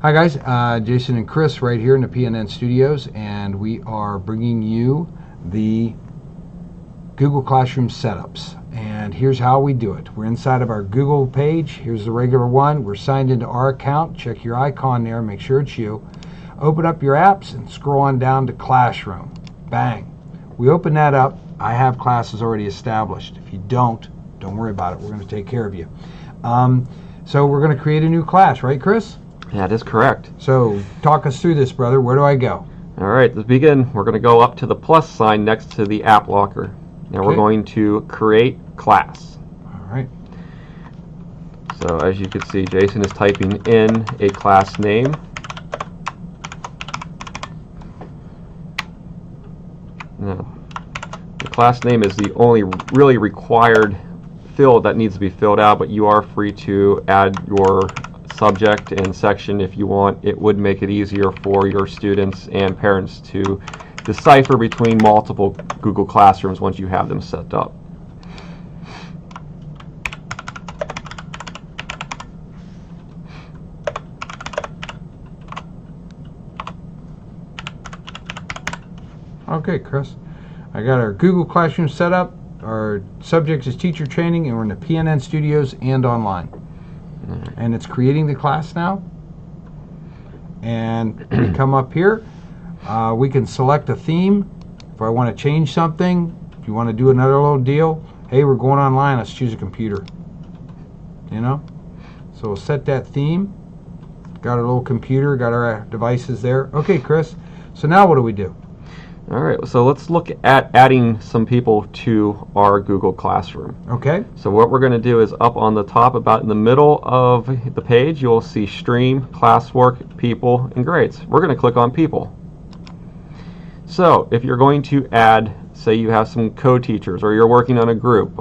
Hi guys, Jason and Chris right here in the PNN Studios, and we are bringing you the Google Classroom setups. And here's how we do it. We're inside of our Google page. Here's the regular one. We're signed into our account. Check your icon there, make sure it's you. Open up your apps and scroll on down to Classroom. Bang. We open that up. I have classes already established. If you don't worry about it. We're going to take care of you. So we're going to create a new class, right, Chris? That is correct. So talk us through this, brother. Where do I go? All right, to begin, we're going to go up to the plus sign next to the app locker. Now we're going to create class. All right. So as you can see, Jason is typing in a class name. Now, the class name is the only really required field that needs to be filled out, but you are free to add your subject and section if you want. It would make it easier for your students and parents to decipher between multiple Google Classrooms once you have them set up. Okay, Chris. I got our Google Classroom set up. Our subject is teacher training, and we're in the PNN Studios and online. And it's creating the class now. And we come up here. We can select a theme. If I want to change something, if you want to do another little deal, hey, we're going online, let's choose a computer. You know? So we'll set that theme. Got our little computer, got our devices there. Okay, Chris. So now what do we do? All right, so let's look at adding some people to our Google Classroom. Okay. So what we're going to do is up on the top, about in the middle of the page, you'll see Stream, Classwork, People, and Grades. We're going to click on People. So if you're going to add, say you have some co-teachers or you're working on a group,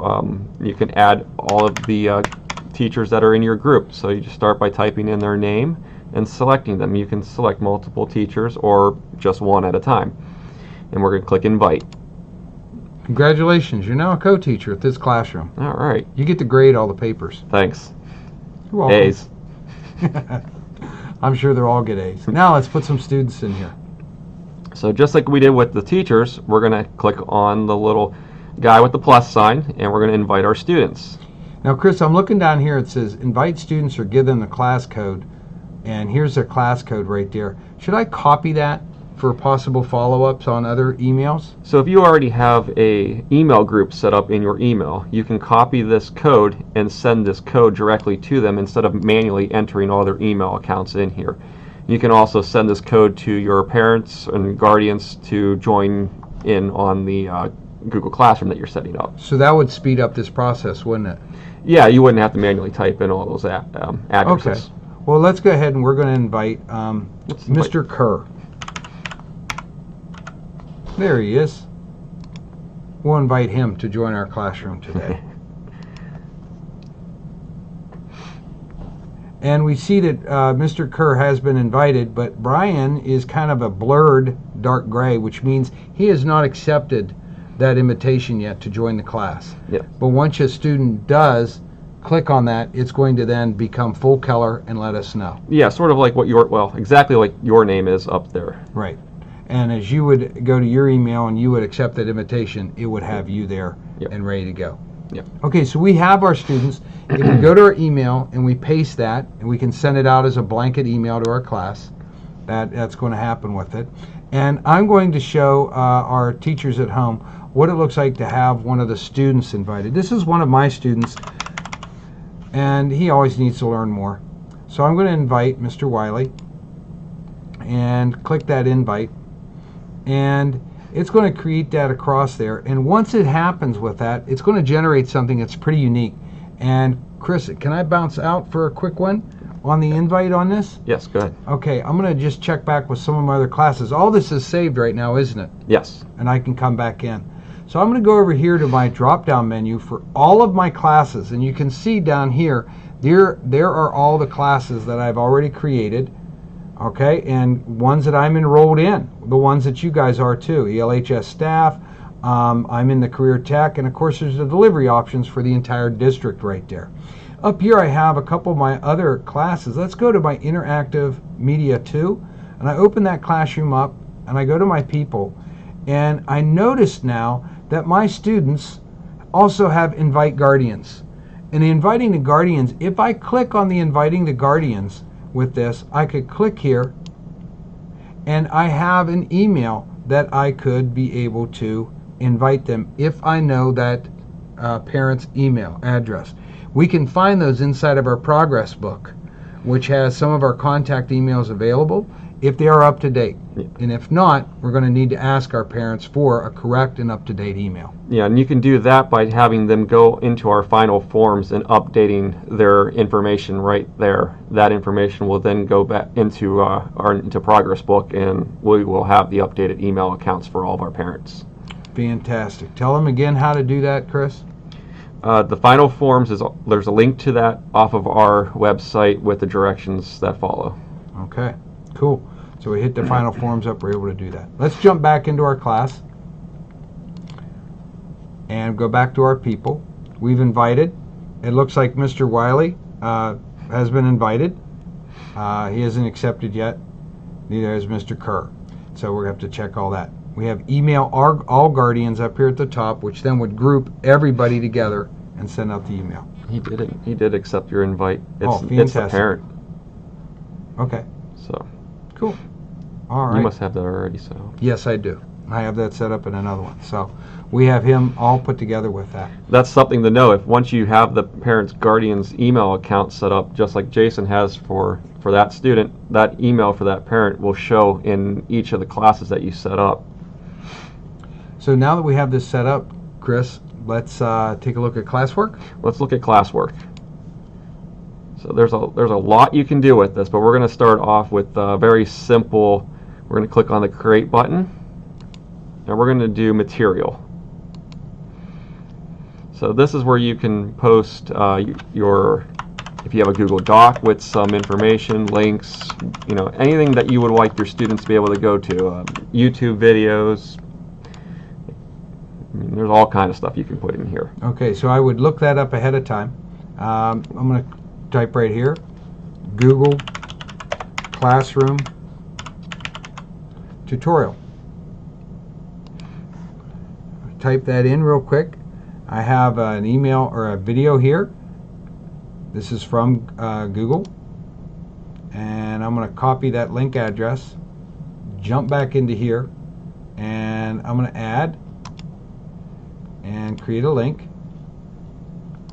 you can add all of the teachers that are in your group. So you just start by typing in their name and selecting them. You can select multiple teachers or just one at a time. And we're going to click Invite. Congratulations, you're now a co-teacher at this classroom. All right. You get to grade all the papers. Thanks. You're welcome. A's. I'm sure they'll all get A's. Now let's put some students in here. So just like we did with the teachers, we're going to click on the little guy with the plus sign, and we're going to invite our students. Now, Chris, I'm looking down here. It says invite students or give them the class code. And here's their class code right there. Should I copy that for possible follow-ups on other emails? So if you already have a email group set up in your email, you can copy this code and send this code directly to them instead of manually entering all their email accounts in here. You can also send this code to your parents and guardians to join in on the Google Classroom that you're setting up. So that would speed up this process, wouldn't it? Yeah, you wouldn't have to manually type in all those addresses. Okay. Well, let's go ahead and we're going to invite Mr. Kerr. There he is. We'll invite him to join our classroom today. And we see that Mr. Kerr has been invited, but Brian is kind of a blurred dark gray, which means he has not accepted that invitation yet to join the class. Yep. But once a student does click on that, it's going to then become full color and let us know. Yeah, sort of like what your, well, exactly like your name is up there. Right. And as you would go to your email and you would accept that invitation, it would have you there and ready to go. Yep. Okay, so we have our students. If we go to our email and we paste that, and we can send it out as a blanket email to our class, that's going to happen with it. And I'm going to show our teachers at home what it looks like to have one of the students invited. This is one of my students, and he always needs to learn more. So I'm going to invite Mr. Wiley and click that invite. And it's going to create that across there. And once it happens with that, it's going to generate something that's pretty unique. And Chris, can I bounce out for a quick one on the invite on this? Yes, go ahead. Okay, I'm going to just check back with some of my other classes. All this is saved right now, isn't it? Yes. And I can come back in. So I'm going to go over here to my drop-down menu for all of my classes. And you can see down here, there are all the classes that I've already created. Okay, and ones that I'm enrolled in, the ones that you guys are too, ELHS staff, I'm in the career tech, and of course there's the delivery options for the entire district right there. Up here I have a couple of my other classes. Let's go to my interactive media 2, and I open that classroom up and I go to my people, and I notice now that my students also have invite guardians. And the inviting the guardians, if I click on the inviting the guardians with this, I could click here and I have an email that I could be able to invite them if I know that parent's email address. We can find those inside of our progress book, which has some of our contact emails available if they are up to date. Yeah. And if not, we're going to need to ask our parents for a correct and up-to-date email. Yeah, and you can do that by having them go into our final forms and updating their information right there. That information will then go back into into progress book, and we will have the updated email accounts for all of our parents. Fantastic. Tell them again how to do that, Chris. The final forms there's a link to that off of our website with the directions that follow. Okay, cool. So we hit the final forms up, we're able to do that. Let's jump back into our class and go back to our people. We've invited. It looks like Mr. Wiley has been invited. He hasn't accepted yet. Neither has Mr. Kerr. So we're going to have to check all that. We have email all guardians up here at the top, which then would group everybody together and send out the email. He did accept your invite. Oh, It's the fantastic. parent. Okay, So cool. All right. you must have that already. So Yes, I do. I have that set up in another one. So we have him all put together with that. that's something to know. If once you have the parent's guardian's email account set up, just like Jason has for that student, that email for that parent will show in each of the classes that you set up. So now that we have this set up, Chris, let's take a look at classwork. Let's look at classwork. So there's a lot you can do with this, but we're going to start off with very simple. We're going to click on the create button, and we're going to do material. So this is where you can post if you have a Google Doc with some information, links, anything that you would like your students to be able to go to, YouTube videos. I mean, there's all kind of stuff you can put in here. Okay, so I would look that up ahead of time. I'm going to type right here, Google Classroom Tutorial. Type that in real quick. I have an email or a video here. This is from Google. And I'm going to copy that link address, jump back into here, and I'm going to add and create a link.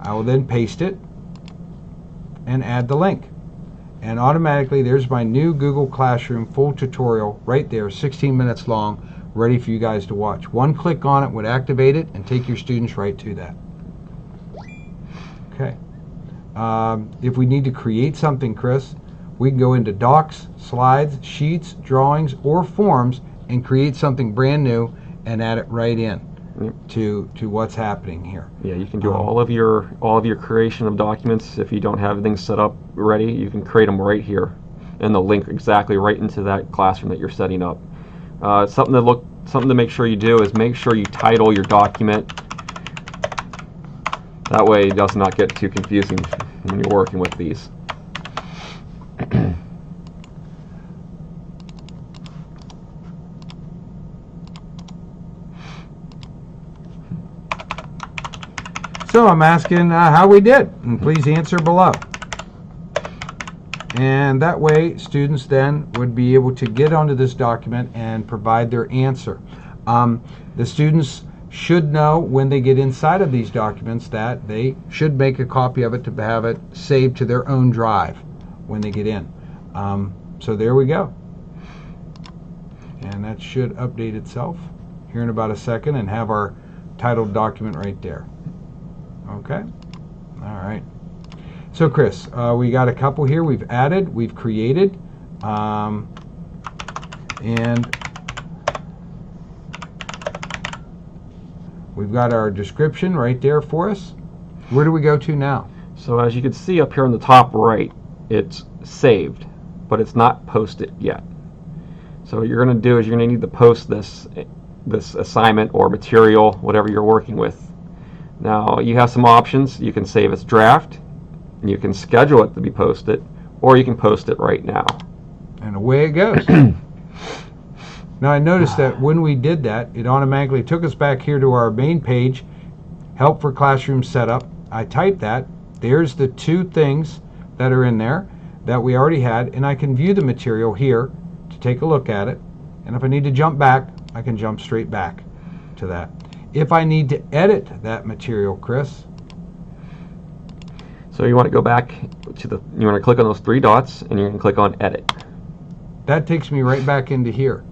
I will then paste it and add the link. And automatically there's my new Google Classroom full tutorial right there, 16 minutes long, ready for you guys to watch. One click on it would activate it and take your students right to that. Okay. If we need to create something, Chris, we can go into docs, slides, sheets, drawings, or forms and create something brand new and add it right in to what's happening here. Yeah, you can do all of your creation of documents. If you don't have everything set up ready, you can create them right here, and they'll link exactly right into that classroom that you're setting up. Something to make sure you do is make sure you title your document. That way it does not get too confusing when you're working with these. So I'm asking how we did, and please answer below. And that way students then would be able to get onto this document and provide their answer. The students should know when they get inside of these documents that they should make a copy of it to have it saved to their own drive when they get in. So there we go. And that should update itself here in about a second and have our titled document right there. Okay. All right. So Chris, we got a couple here. We've added, we've created, and we've got our description right there for us. Where do we go to now? So as you can see up here on the top right, it's saved, but it's not posted yet. So what you're going to do is you're going to need to post this assignment or material, whatever you're working with. Now you have some options. You can save as draft, And you can schedule it to be posted, or you can post it right now. And away it goes. Now I noticed that when we did that, it automatically took us back here to our main page, Help for Classroom Setup. I typed that. There's the two things that are in there that we already had, and I can view the material here to take a look at it. And if I need to jump back, I can jump straight back to that. If I need to edit that material, Chris. So you want to go back to you want to click on those three dots, and you're going to click on Edit. That takes me right back into here.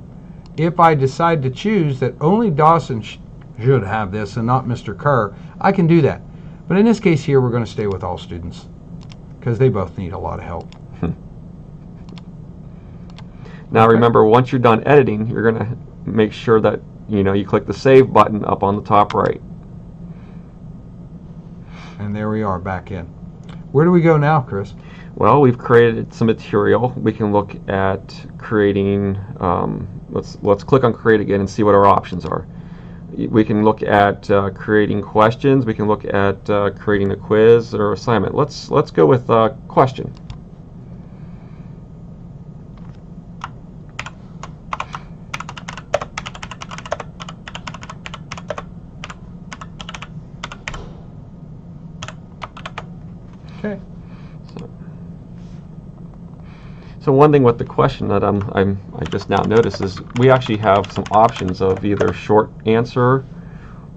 If I decide to choose that only Dawson should have this and not Mr. Kerr, I can do that. But in this case here, we're going to stay with all students because they both need a lot of help. Now remember, once you're done editing, you're going to make sure that you click the Save button up on the top right. And there we are back in. Where do we go now, Chris? Well, we've created some material. We can look at creating, let's click on Create again and see what our options are. We can look at creating questions. We can look at creating a quiz or assignment. Let's go with question. Okay. So one thing with the question that I just now noticed is we actually have some options of either short answer,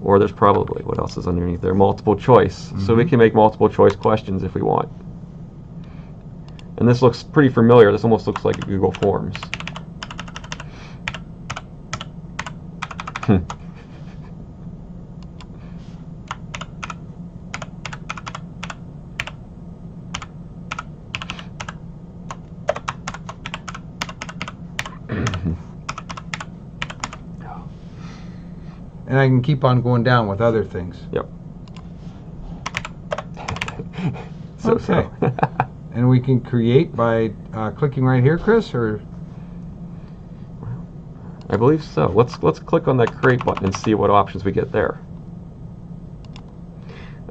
or there's probably, what else is underneath there, multiple choice. Mm-hmm. So we can make multiple choice questions if we want. And this looks pretty familiar. This almost looks like Google Forms. And I can keep on going down with other things. Yep. Okay. And we can create by clicking right here, Chris, or? I believe so. Let's click on that Create button and see what options we get there.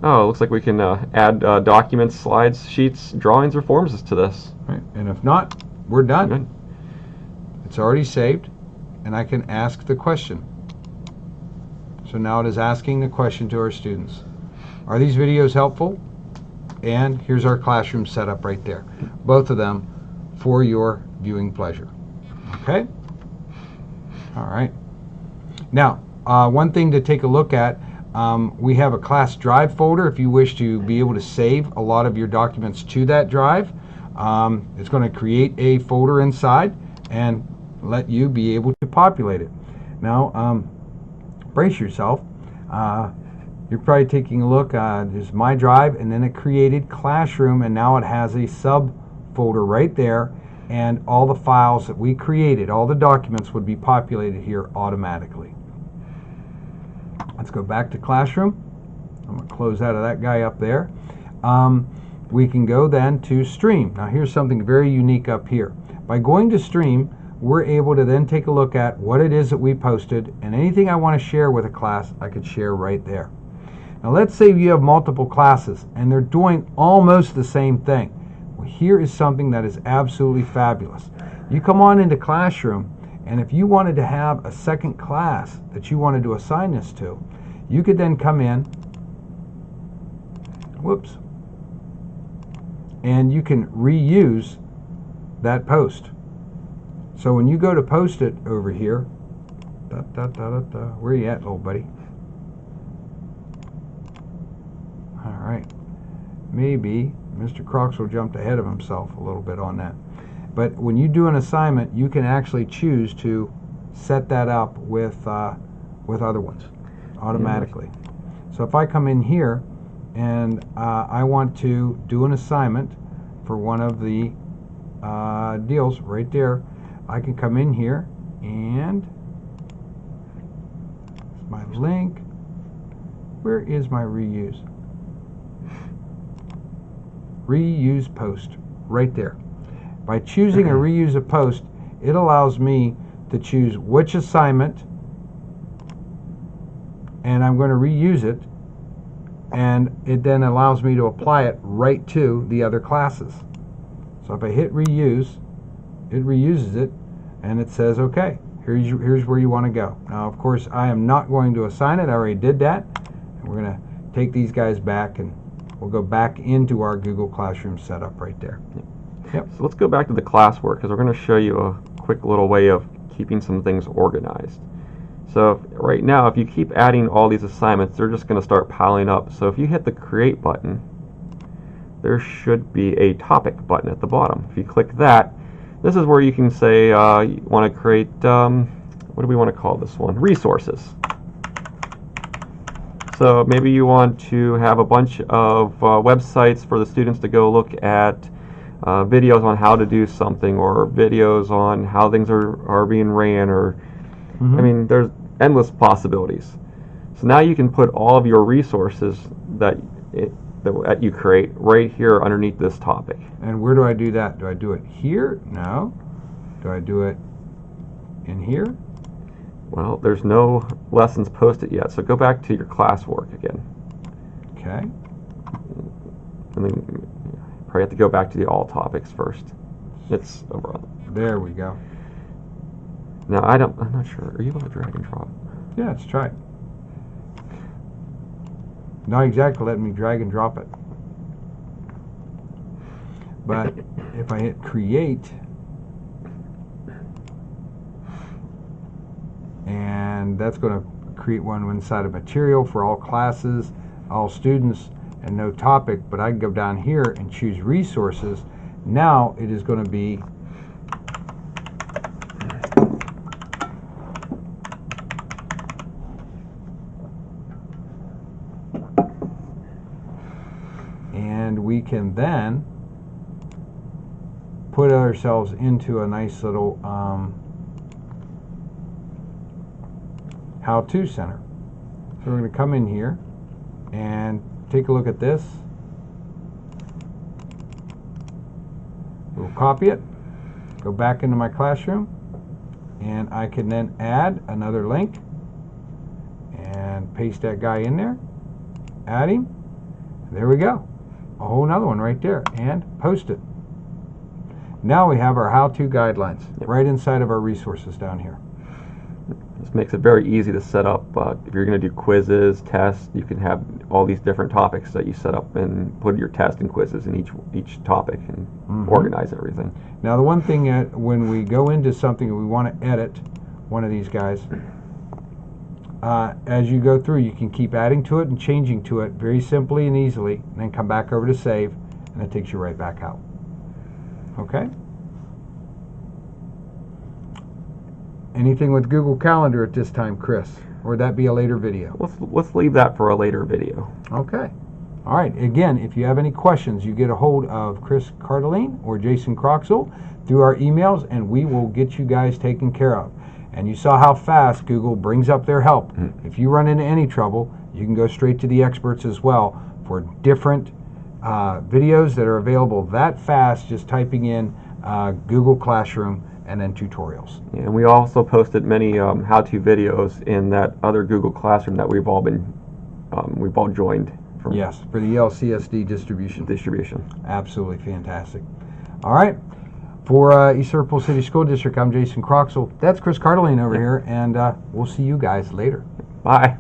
Oh, it looks like we can add documents, slides, sheets, drawings, or forms to this. Right. And if not, we're done. Good. It's already saved, and I can ask the question. So now it is asking the question to our students. Are these videos helpful? And here's our classroom setup right there. Both of them for your viewing pleasure. Okay? All right. Now, one thing to take a look at, we have a class drive folder if you wish to be able to save a lot of your documents to that drive. It's going to create a folder inside and let you be able to populate it. Now, brace yourself. You're probably taking a look. There's my drive, and then it created Classroom, and now it has a subfolder right there, and all the files that we created, all the documents would be populated here automatically. Let's go back to Classroom. I'm going to close out of that guy up there. We can go then to Stream. Now here's something very unique up here. By going to Stream, we're able to then take a look at what it is that we posted, and anything I want to share with a class, I could share right there. Now let's say you have multiple classes and they're doing almost the same thing. Well, here is something that is absolutely fabulous. You come on into Classroom, and if you wanted to have a second class that you wanted to assign this to, you could then come in, whoops, and you can reuse that post. So when you go to post it over here, where you at, little buddy? All right. Maybe Mr. Croxel jumped ahead of himself a little bit on that. But when you do an assignment, you can actually choose to set that up with other ones automatically. So if I come in here and I want to do an assignment for one of the deals right there, I can come in here and my link. Where is my reuse? Reuse post right there. By choosing a reuse a post, it allows me to choose which assignment, and I'm going to reuse it, and it then allows me to apply it right to the other classes. So if I hit reuse, it reuses it, and it says, okay, here's where you want to go. Now, of course, I am not going to assign it. I already did that. And we're going to take these guys back, and we'll go back into our Google Classroom setup right there. Yep. So let's go back to the classwork, because we're going to show you a quick little way of keeping some things organized. So right now, if you keep adding all these assignments, they're just going to start piling up. So if you hit the create button, there should be a topic button at the bottom. If you click that, this is where you can say you want to create, what do we want to call this one? Resources. So maybe you want to have a bunch of websites for the students to go look at, videos on how to do something, or videos on how things are being ran, or I mean, there's endless possibilities. So now you can put all of your resources that you create right here underneath this topic. And where do I do that? Do I do it here? No. Do I do it in here? Well, there's no lessons posted yet, so go back to your classwork again. Okay. And then probably have to go back to the all topics first. It's over on. There we go. Now I'm not sure. Are you able to drag and drop? Yeah, let's try it. Not exactly letting me drag and drop it. But if I hit create, and that's going to create one inside of material for all classes, all students, and no topic, but I can go down here and choose resources. Now it is going to be and we can then put ourselves into a nice little how-to center. So we're going to come in here and take a look at this. We'll copy it, go back into my classroom, and I can then add another link and paste that guy in there, add him, there we go. A whole nother one right there, and post it. Now we have our how-to guidelines right inside of our resources down here. This makes it very easy to set up. If you're going to do quizzes, tests, you can have all these different topics that you set up and put your test and quizzes in each topic and organize everything. Now the one thing when we go into something and we want to edit one of these guys, as you go through, you can keep adding to it and changing to it very simply and easily, and then come back over to save, and it takes you right back out. Okay? Anything with Google Calendar at this time, Chris? Or would that be a later video? Let's leave that for a later video. Okay. All right. Again, if you have any questions, you get a hold of Chris Cardeline or Jason Croxall through our emails, and we will get you guys taken care of. And you saw how fast Google brings up their help. If you run into any trouble, you can go straight to the experts as well for different videos that are available that fast, just typing in Google Classroom and then tutorials. Yeah, and we also posted many how-to videos in that other Google Classroom that we've all joined. Yes, for the ELCSD distribution. Absolutely fantastic. All right. For East Circle City School District, I'm Jason Croxall. That's Chris Cardeline over here, and we'll see you guys later. Bye.